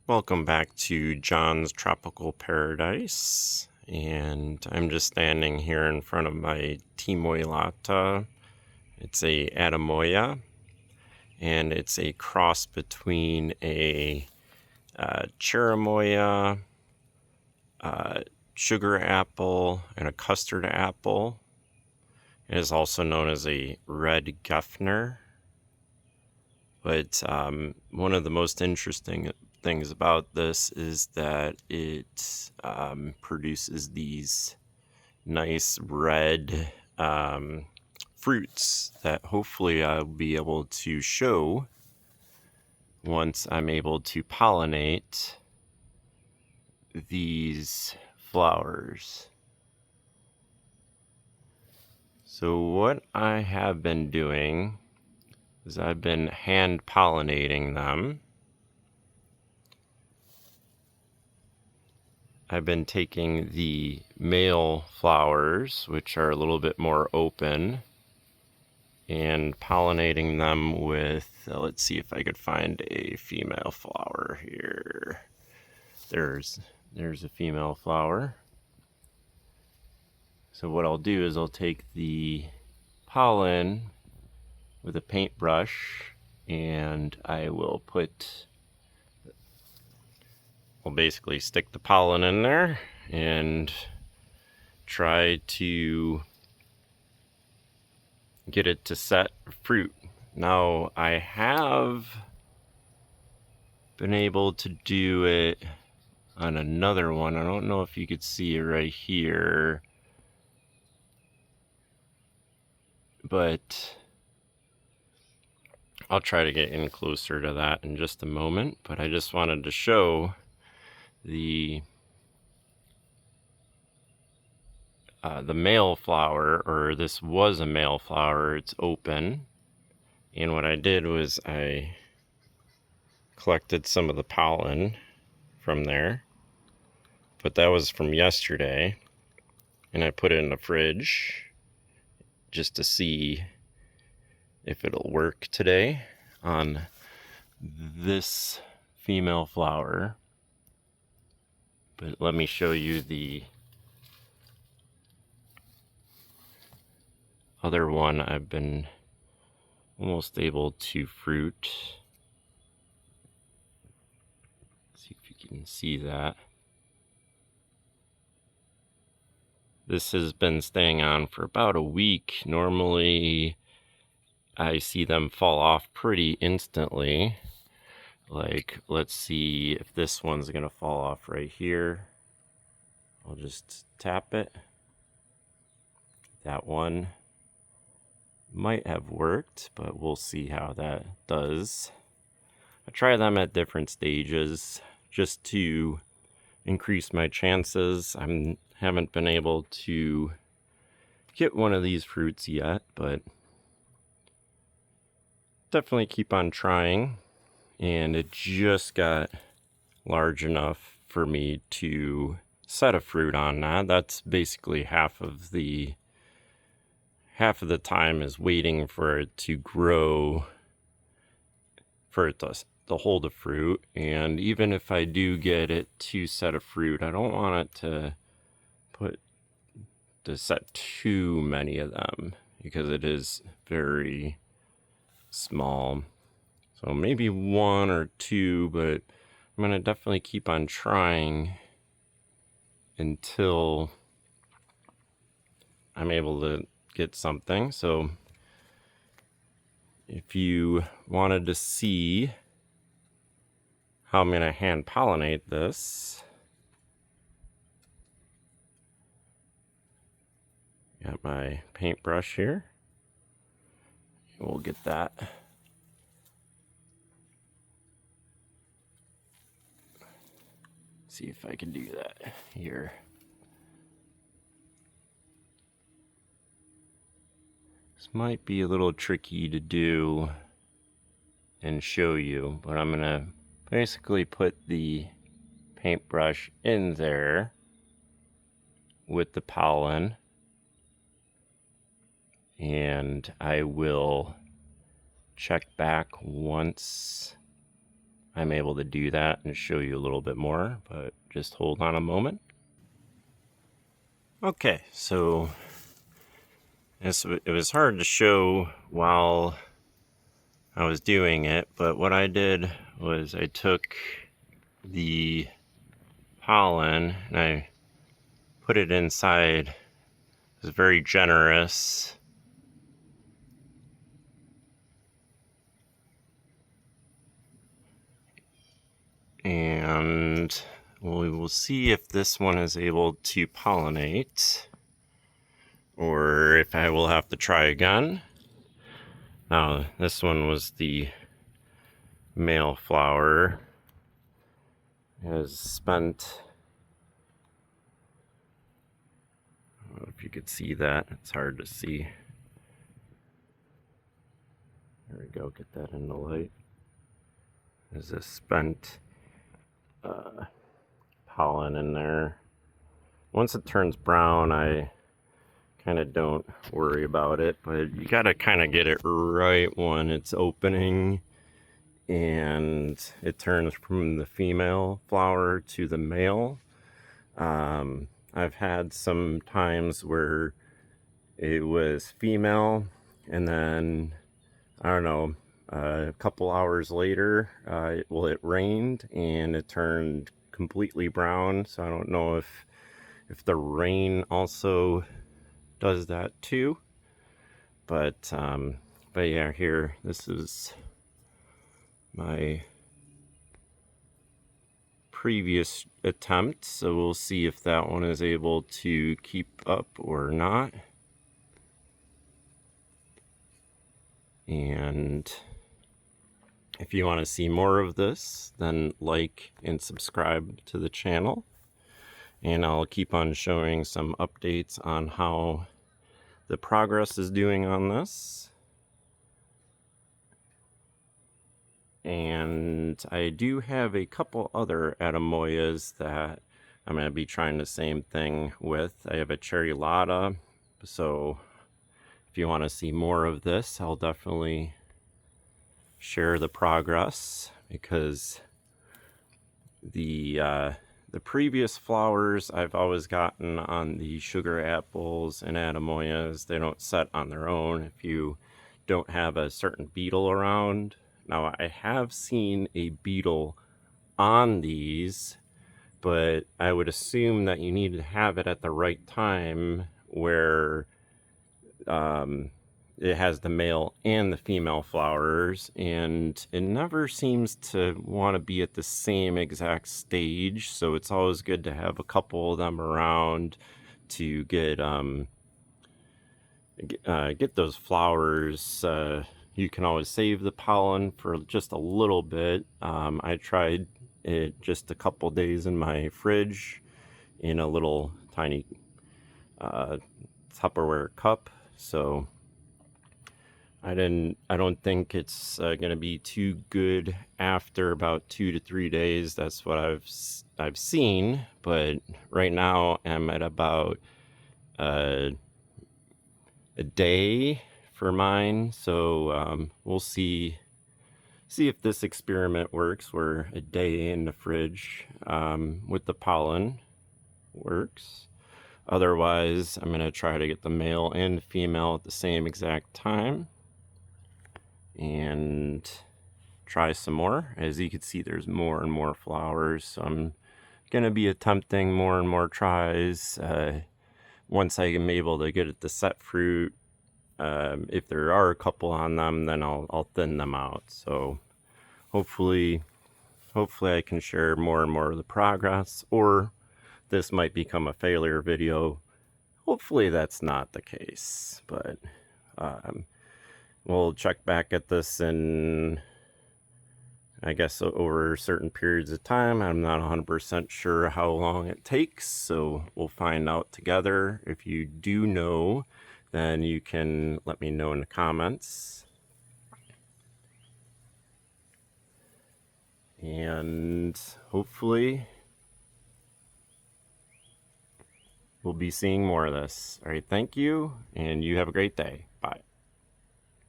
Welcome back to John's Tropical Paradise, and I'm just standing here in front of my Temoylata. It's a Atemoya, and it's a cross between a Cherimoya, sugar apple, and a custard apple. It is also known as a red Geffner. But one of the most interesting things about this is that it produces these nice red fruits that hopefully I'll be able to show once I'm able to pollinate these flowers. So what I have been doing is I've been hand pollinating them. I've been taking the male flowers, which are a little bit more open, and pollinating them with, let's see if I could find a female flower here. There's a female flower. So what I'll do is I'll take the pollen with a paintbrush, and I'll basically stick the pollen in there and try to get it to set fruit. Now, I have been able to do it on another one. I don't know if you could see it right here, but I'll try to get in closer to that in just a moment. But I just wanted to show the male flower, or this was a male flower. It's open, and what I did was I collected some of the pollen from there, but that was from yesterday, and I put it in the fridge just to see if it'll work today on this female flower. But let me show you the other one. I've been almost able to fruit. See if you can see that. This has been staying on for about a week. Normally, I see them fall off pretty instantly. Like, let's see if this one's gonna fall off right here. I'll just tap it. That one might have worked, but we'll see how that does. I try them at different stages just to increase my chances. I haven't been able to get one of these fruits yet, but definitely keep on trying. And it just got large enough for me to set a fruit on that. That's basically half of the time is waiting for it to grow, for it to hold a fruit. And even if I do get it to set a fruit, I don't want it to set too many of them because it is very small. So maybe one or two, but I'm gonna definitely keep on trying until I'm able to get something. So if you wanted to see how I'm gonna hand pollinate this, got my paintbrush here. We'll get that. See if I can do that here. This might be a little tricky to do and show you, but I'm gonna basically put the paintbrush in there with the pollen, and I will check back once I'm able to do that and show you a little bit more, but just hold on a moment. Okay, so it was hard to show while I was doing it, but what I did was I took the pollen and I put it inside. It was very generous. And we will see if this one is able to pollinate, or if I will have to try again. Now, this one was the male flower. It has spent, I don't know if you could see that, it's hard to see. There we go, get that in the light. There's a spent pollen in there. Once it turns brown, I kind of don't worry about it, but you gotta kind of get it right when it's opening and it turns from the female flower to the male. I've had some times where it was female and then, I don't know, a couple hours later, it rained and it turned completely brown. So I don't know if the rain also does that too. But yeah, here, this is my previous attempt. So we'll see if that one is able to keep up or not. And if you want to see more of this, then like and subscribe to the channel. And I'll keep on showing some updates on how the progress is doing on this. And I do have a couple other Atemoyas that I'm going to be trying the same thing with. I have a Temoylata, so if you want to see more of this, I'll definitely share the progress, because the previous flowers I've always gotten on the sugar apples and Atemoyas, they don't set on their own if you don't have a certain beetle around. Now, I have seen a beetle on these, but I would assume that you need to have it at the right time where it has the male and the female flowers, and it never seems to want to be at the same exact stage. So it's always good to have a couple of them around to get those flowers. You can always save the pollen for just a little bit. I tried it just a couple days in my fridge in a little tiny Tupperware cup. So I don't think it's gonna be too good after about 2 to 3 days. That's what I've seen. But right now I'm at about a day for mine. So we'll see if this experiment works, where a day in the fridge with the pollen works. Otherwise, I'm gonna try to get the male and female at the same exact time and try some more. As you can see, there's more and more flowers, so I'm gonna be attempting more and more tries. Once I am able to get it to set fruit, if there are a couple on them, then I'll thin them out. So hopefully I can share more and more of the progress, or this might become a failure video. Hopefully that's not the case, but we'll check back at this in, I guess, over certain periods of time. I'm not 100% sure how long it takes, so we'll find out together. If you do know, then you can let me know in the comments. And hopefully we'll be seeing more of this. All right, thank you, and you have a great day. Bye.